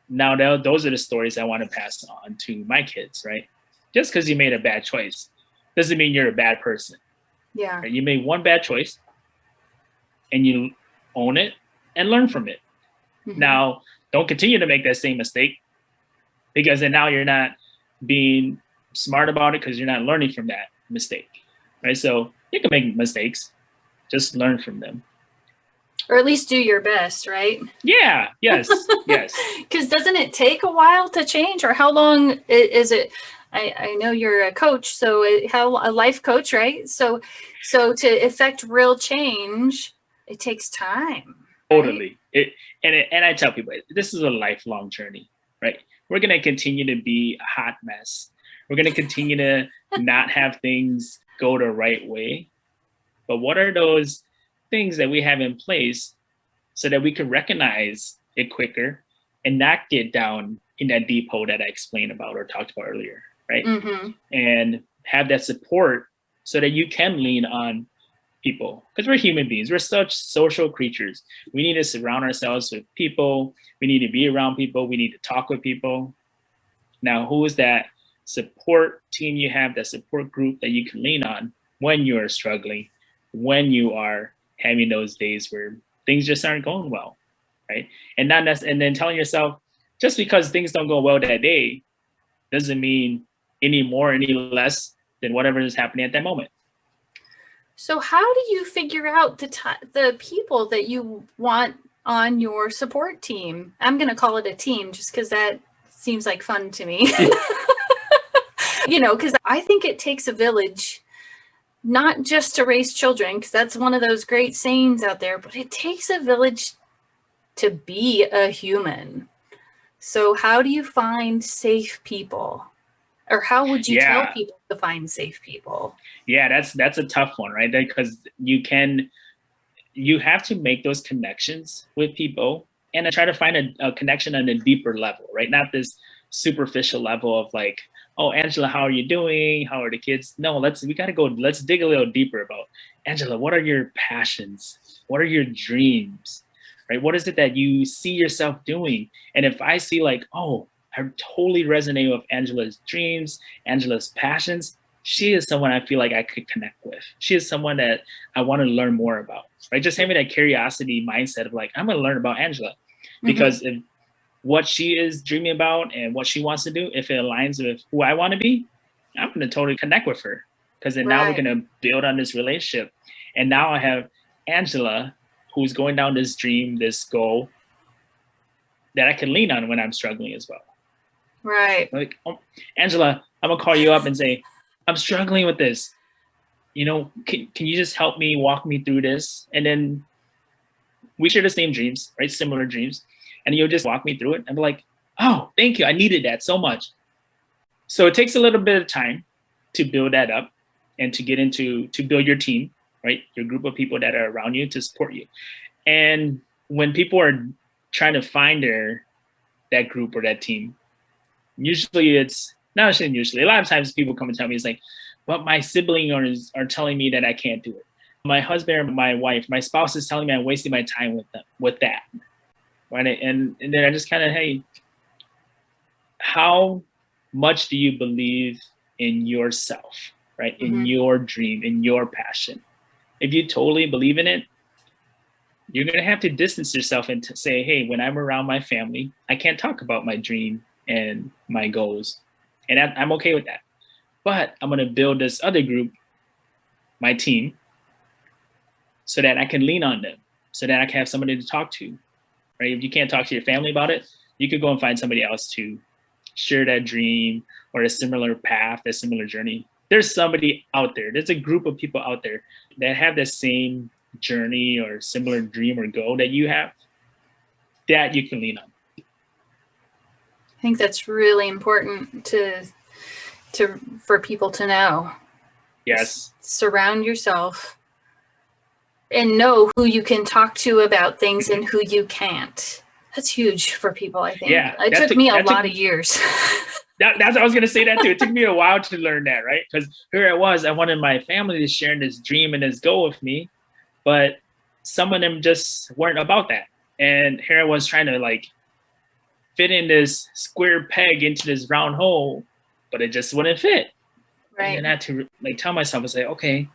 now those are the stories I want to pass on to my kids, right? Just because you made a bad choice doesn't mean you're a bad person. Yeah. Right? You made one bad choice and you own it and learn from it. Mm-hmm. Now, don't continue to make that same mistake, because then now you're not being smart about it because you're not learning from that mistake, right? So you can make mistakes, just learn from them. Or at least do your best, right? Yeah, yes. Because doesn't it take a while to change? Or how long is it? I know you're a coach, so a life coach, right? So to effect real change, it takes time. Totally. Right? And I tell people, this is a lifelong journey, right? We're going to continue to be a hot mess. We're going to continue to not have things go the right way. But what are those things that we have in place so that we can recognize it quicker and not get down in that deep hole that I explained about or talked about earlier, right? Mm-hmm. And have that support so that you can lean on people, because we're human beings. We're such social creatures. We need to surround ourselves with people. We need to be around people. We need to talk with people. Now, who is that support team you have, that support group that you can lean on when you are struggling, when you are having those days where things just aren't going well, right? And then telling yourself, just because things don't go well that day doesn't mean any more, any less than whatever is happening at that moment. So how do you figure out the people that you want on your support team? I'm going to call it a team just because that seems like fun to me. Because I think it takes a village, not just to raise children, because that's one of those great sayings out there, but it takes a village to be a human. So how do you find safe people? Or how would you tell people to find safe people? Yeah, that's a tough one, right? Because you have to make those connections with people and try to find a connection on a deeper level, right? Not this superficial level of like, oh, Angela, how are you doing? How are the kids? No, let's dig a little deeper about, Angela, what are your passions? What are your dreams, right? What is it that you see yourself doing? And if I see like, oh, I totally resonate with Angela's dreams, Angela's passions, she is someone I feel like I could connect with. She is someone that I want to learn more about, right? Just having that curiosity mindset of like, I'm going to learn about Angela, because if what she is dreaming about and what she wants to do, if it aligns with who I want to be, I'm going to totally connect with her, because then now we're going to build on this relationship. And now I have Angela, who's going down this dream, this goal that I can lean on when I'm struggling as well. Right. Like, oh, Angela, I'm going to call you up and say, I'm struggling with this. can you just help me, walk me through this? And then we share the same dreams, right? Similar dreams. And you'll just walk me through it. And be like, oh, thank you. I needed that so much. So it takes a little bit of time to build that up and to build your team, right? Your group of people that are around you to support you. And when people are trying to find that group or that team, usually it's, not saying usually, a lot of times people come and tell me, it's like, but my siblings are telling me that I can't do it. My husband or my wife, my spouse is telling me I'm wasting my time with that. Right? And then I just kind of, hey, how much do you believe in yourself, right? In your dream, in your passion? If you totally believe in it, you're going to have to distance yourself and to say, hey, when I'm around my family, I can't talk about my dream and my goals. And I'm okay with that. But I'm going to build this other group, my team, so that I can lean on them, so that I can have somebody to talk to, right? If you can't talk to your family about it, you could go and find somebody else to share that dream or a similar path, a similar journey. There's somebody out there. There's a group of people out there that have the same journey or similar dream or goal that you have, that you can lean on. I think that's really important for people to know. Yes. Surround yourself and know who you can talk to about things and who you can't. That's huge for people, I think. Yeah, it took me a lot of years. That's what I was going to say that too. It took me a while to learn that, right? Because here I wanted my family to share this dream and this goal with me, but some of them just weren't about that. And here I was trying to like fit in this square peg into this round hole, but it just wouldn't fit. Right. And then I had to like tell myself, I say, okay,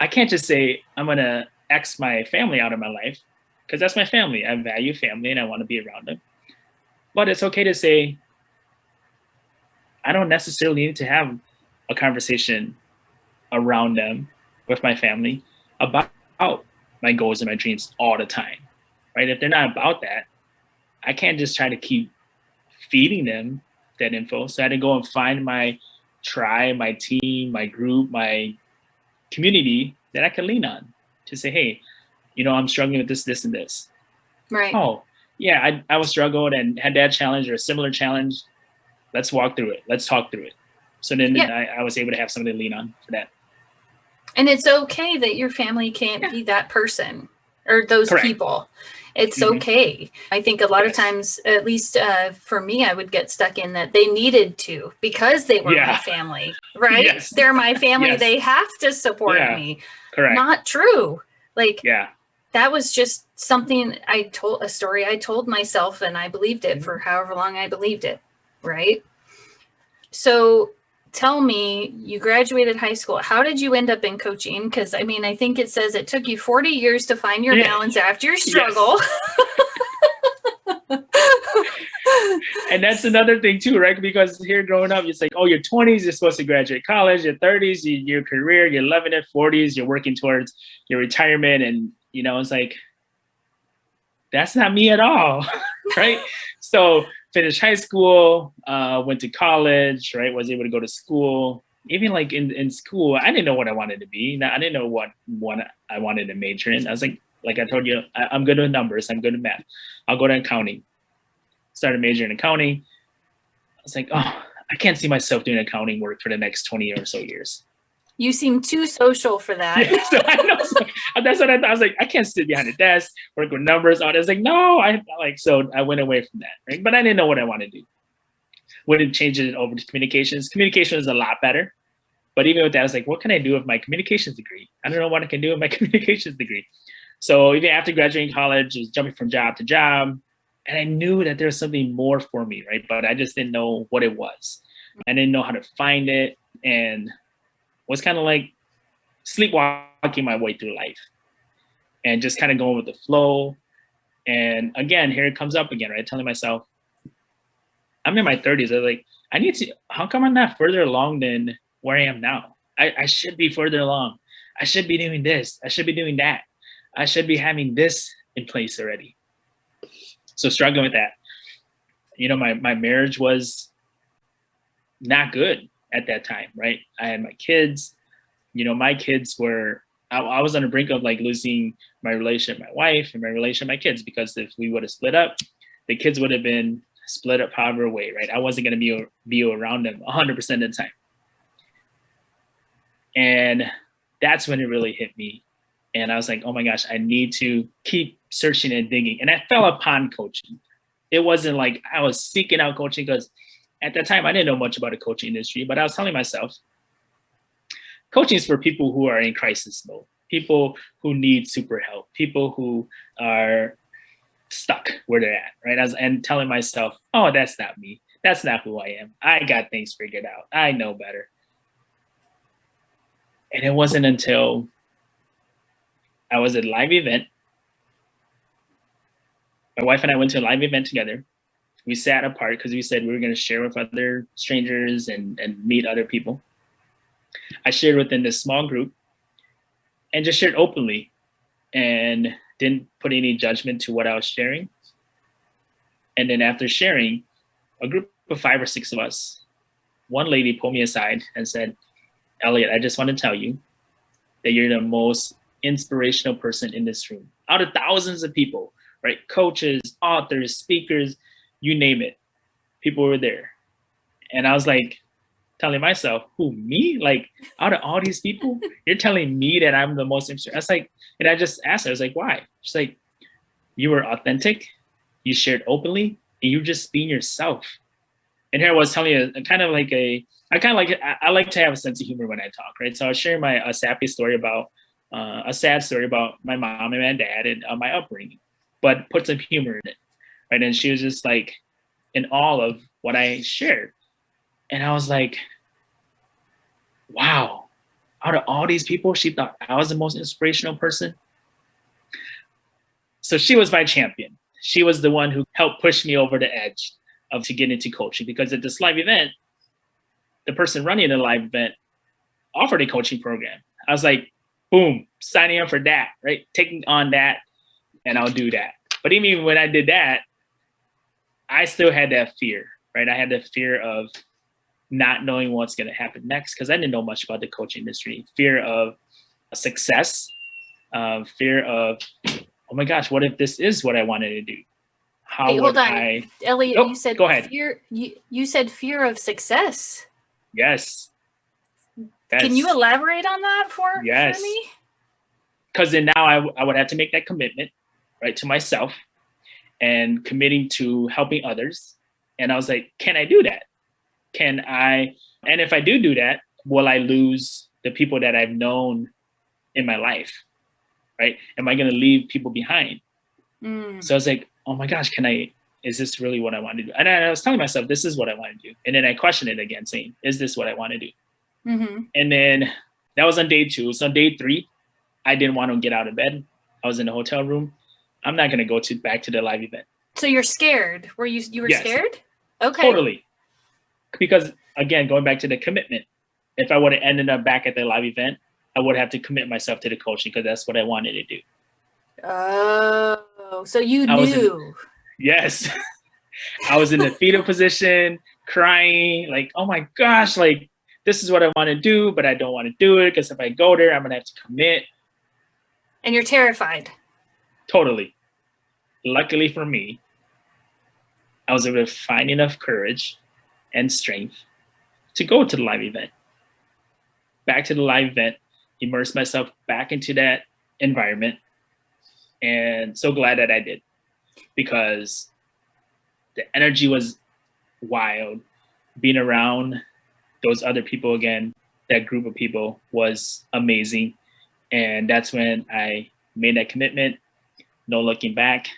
I can't just say I'm going to X my family out of my life, because that's my family. I value family and I want to be around them. But it's okay to say, I don't necessarily need to have a conversation around them with my family about my goals and my dreams all the time, right? If they're not about that, I can't just try to keep feeding them that info. So I had to go and find my tribe, my team, my group, my community that I can lean on to say, hey, I'm struggling with this, this, and this. Right. Oh, yeah, I was struggled and had that challenge or a similar challenge. Let's walk through it. Let's talk through it. So then I was able to have somebody to lean on for that. And it's okay that your family can't be that person or those Correct. people. It's okay. I think a lot of times, at least for me, I would get stuck in that they needed to because they were my family, right? Yes. They're my family. Yes. They have to support me. Correct. Not true. Like, that was just something a story I told myself, and I believed it for however long I believed it. Right. So tell me, you graduated high school. How did you end up in coaching? Because I mean, I think it says it took you 40 years to find your balance after your struggle. Yes. And that's another thing too, right? Because here growing up, it's like, oh, your 20s, you're supposed to graduate college, your 30s, your career, you're loving it, 40s, you're working towards your retirement. And, it's like, that's not me at all, right? So finished high school, went to college, right? Was able to go to school. Even like in school, I didn't know what I wanted to be. I didn't know what I wanted to major in. I was like I told you, I'm good with numbers. I'm good at math. I'll go to accounting. Started majoring in accounting. I was like, oh, I can't see myself doing accounting work for the next 20 or so years. You seem too social for that. Yeah, so I know. So that's what I thought. I was like, I can't sit behind a desk, work with numbers. I was like, no, so I went away from that, right? But I didn't know what I wanted to do. When it changed it over to communications, communication is a lot better. But even with that, I was like, what can I do with my communications degree? I don't know what I can do with my communications degree. So even after graduating college, I was jumping from job to job. And I knew that there was something more for me, right? But I just didn't know what it was. I didn't know how to find it. And was kind of like sleepwalking my way through life and just kind of going with the flow. And again, here it comes up again, right? Telling myself, I'm in my 30s. I was like, how come I'm not further along than where I am now? I should be further along. I should be doing this. I should be doing that. I should be having this in place already. So struggling with that. My marriage was not good at that time, right? I had my kids, my kids were, I was on the brink of like losing my relationship with my wife and my relationship with my kids, because if we would have split up, the kids would have been split up however way, right? I wasn't going to be around them 100% of the time. And that's when it really hit me. And I was like, oh my gosh, I need to keep searching and digging. And I fell upon coaching. It wasn't like I was seeking out coaching, because at that time I didn't know much about the coaching industry, but I was telling myself, coaching is for people who are in crisis mode, people who need super help, people who are stuck where they're at, right? And telling myself, oh, that's not me. That's not who I am. I got things figured out. I know better. And it wasn't until I was at a live event. My wife and I went to a live event together. We sat apart because we said we were going to share with other strangers and meet other people. I shared within this small group and just shared openly and didn't put any judgment to what I was sharing. And then after sharing, a group of 5 or 6 of us, one lady pulled me aside and said, Elliott, I just want to tell you that you're the most inspirational person in this room. Out of thousands of people, right? Coaches, authors, speakers, you name it. People were there. And I was like, telling myself, who, me? Like, out of all these people, you're telling me that I'm the most interesting? I was like, and I just asked her, I was like, why? She's like, you were authentic, you shared openly, and you just being yourself. And here I was telling you, I like to have a sense of humor when I talk, right? So I was sharing a sad story about my mom and my dad and my upbringing, but put some humor in it, right? And she was just like in awe of what I shared. And I was like, wow, out of all these people, she thought I was the most inspirational person. So she was my champion. She was the one who helped push me over the edge to get into coaching, because at this live event, the person running the live event offered a coaching program. I was like, boom, signing up for that, right? Taking on that, and I'll do that. But even when I did that, I still had that fear, right? I had the fear of not knowing what's going to happen next, because I didn't know much about the coaching industry. Fear of success, fear of, oh my gosh, what if this is what I wanted to do? How Wait, would hold on. I? Elliott, you said go ahead. Fear. You said fear of success. Yes. Can you elaborate on that for me? Because then now I would have to make that commitment, right, to myself and committing to helping others. And I was like, can I do that? Can I? And if I do that, will I lose the people that I've known in my life, right? Am I going to leave people behind? So I was like, oh my gosh, is this really what I want to do? And I was telling myself, this is what I want to do. And then I questioned it again, saying, is this what I want to do? Mm-hmm. And then that was on day 2. So on day 3, I didn't want to get out of bed. I was in the hotel room. I'm not going to go back to the live event. So you're scared. Were you were scared? Okay. Totally. Because again, going back to the commitment, if I would have ended up back at the live event, I would have to commit myself to the coaching, because that's what I wanted to do. Oh, so you knew. Yes. I was in the fetal position, crying, like, oh my gosh, like, this is what I want to do, but I don't want to do it, because if I go there, I'm going to have to commit. And you're terrified. Totally. Luckily for me, I was able to find enough courage and strength to go to the live event. Back to the live event, immerse myself back into that environment. And so glad that I did, because the energy was wild. Being around those other people again, that group of people, was amazing. And that's when I made that commitment. No looking back.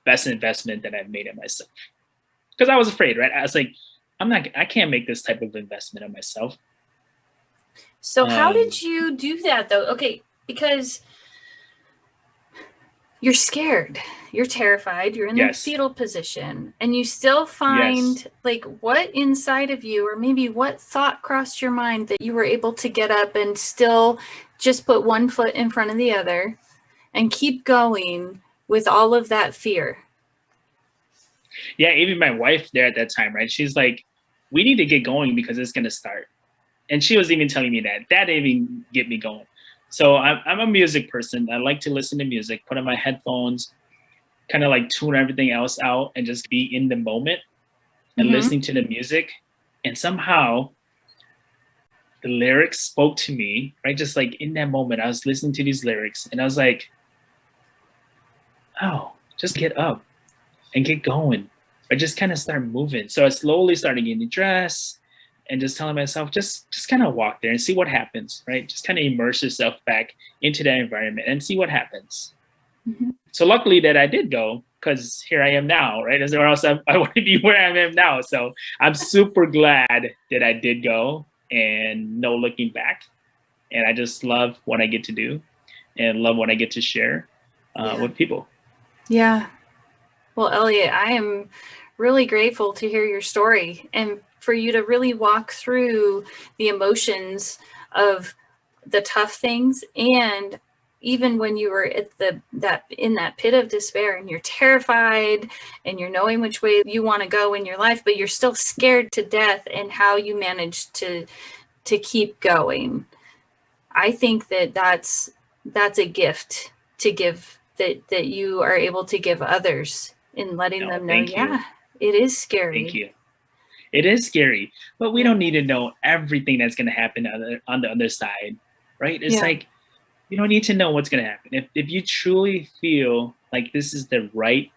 Best investment that I've made in myself. Because I was afraid, right? I was like, I can't make this type of investment in myself. So how did you do that though? Okay, because you're scared, you're terrified, you're in the fetal position, and you still find like what inside of you, or maybe what thought crossed your mind that you were able to get up and still just put one foot in front of the other and keep going with all of that fear? Yeah, even my wife there at that time, right? She's like, we need to get going because it's going to start. And she was even telling me that. That didn't even get me going. So I'm a music person. I like to listen to music, put on my headphones, kind of like tune everything else out and just be in the moment and listening to the music. And somehow the lyrics spoke to me, right? Just like in that moment, I was listening to these lyrics and I was like, oh, just get up and get going. I just kind of start moving. So I slowly started getting dressed and just telling myself, just kind of walk there and see what happens, right? Just kind of immerse yourself back into that environment and see what happens. So luckily that I did go, because here I am now, right? Or else I wouldn't be where I am now. So I'm super glad that I did go and no looking back. And I just love what I get to do and love what I get to share with people. Yeah. Well, Elliott, I am really grateful to hear your story and for you to really walk through the emotions of the tough things. And even when you were at in that pit of despair and you're terrified and you're knowing which way you want to go in your life, but you're still scared to death, and how you managed to keep going. I think that's a gift to give, that you are able to give others, in letting them know, it is scary. Thank you. It is scary, but we don't need to know everything that's going to happen on the other side, right? It's like, you don't need to know what's going to happen. If you truly feel like this is the right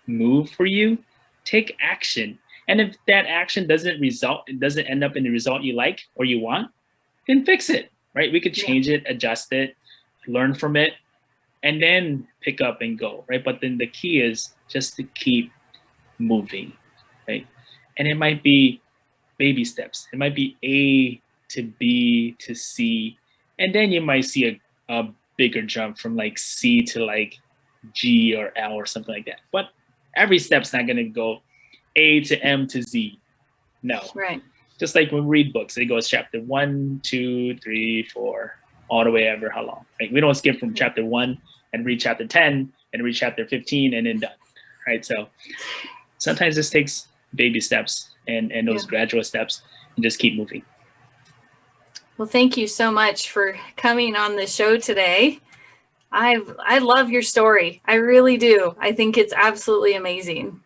move for you, take action. And if that action doesn't end up in the result you like or you want, then fix it, right? We could change it, adjust it, learn from it, and then pick up and go, right? But then the key is just to keep moving, right? And it might be baby steps. It might be A to B to C, and then you might see a bigger jump from like C to like G or L or something like that. But every step's not going to go A to M to Z. No. Right. Just like when we read books, it goes chapter 1, 2, 3, 4, all the way ever how long. Right? We don't skip from chapter 1 and read chapter 10 and read chapter 15 and then done. Right. So sometimes this takes baby steps and those gradual steps, and just keep moving. Well, thank you so much for coming on the show today. I love your story. I really do. I think it's absolutely amazing.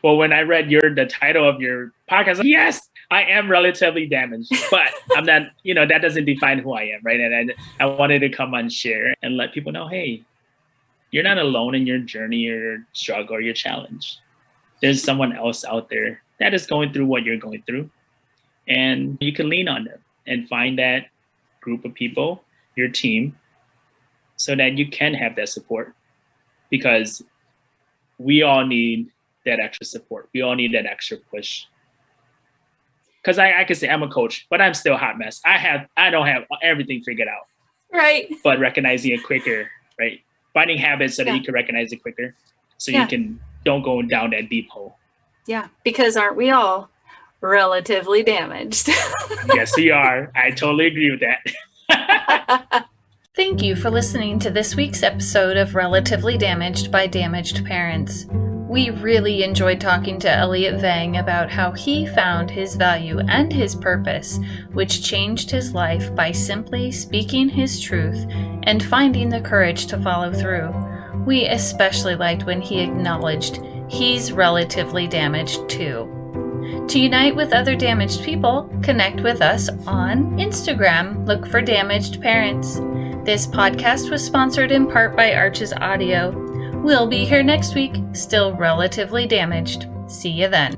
Well, when I read the title of your podcast, like, yes, I am relatively damaged, but I'm not, that doesn't define who I am, right? And I wanted to come on, share and let people know, hey, you're not alone in your journey or your struggle or your challenge. There's someone else out there that is going through what you're going through. And you can lean on them and find that group of people, your team, so that you can have that support, because we all need that extra support. We all need that extra push. Because I can say I'm a coach, but I'm still a hot mess. I don't have everything figured out. Right. But recognizing it quicker, right? Finding habits so that you can recognize it quicker, so you don't go down that deep hole. Yeah, because aren't we all relatively damaged? Yes, we are. I totally agree with that. Thank you for listening to this week's episode of Relatively Damaged by Damaged Parents. We really enjoyed talking to Elliott Vang about how he found his value and his purpose, which changed his life by simply speaking his truth and finding the courage to follow through. We especially liked when he acknowledged he's relatively damaged too. To unite with other damaged people, connect with us on Instagram. Look for Damaged Parents. This podcast was sponsored in part by Arches Audio. We'll be here next week, still relatively damaged. See you then.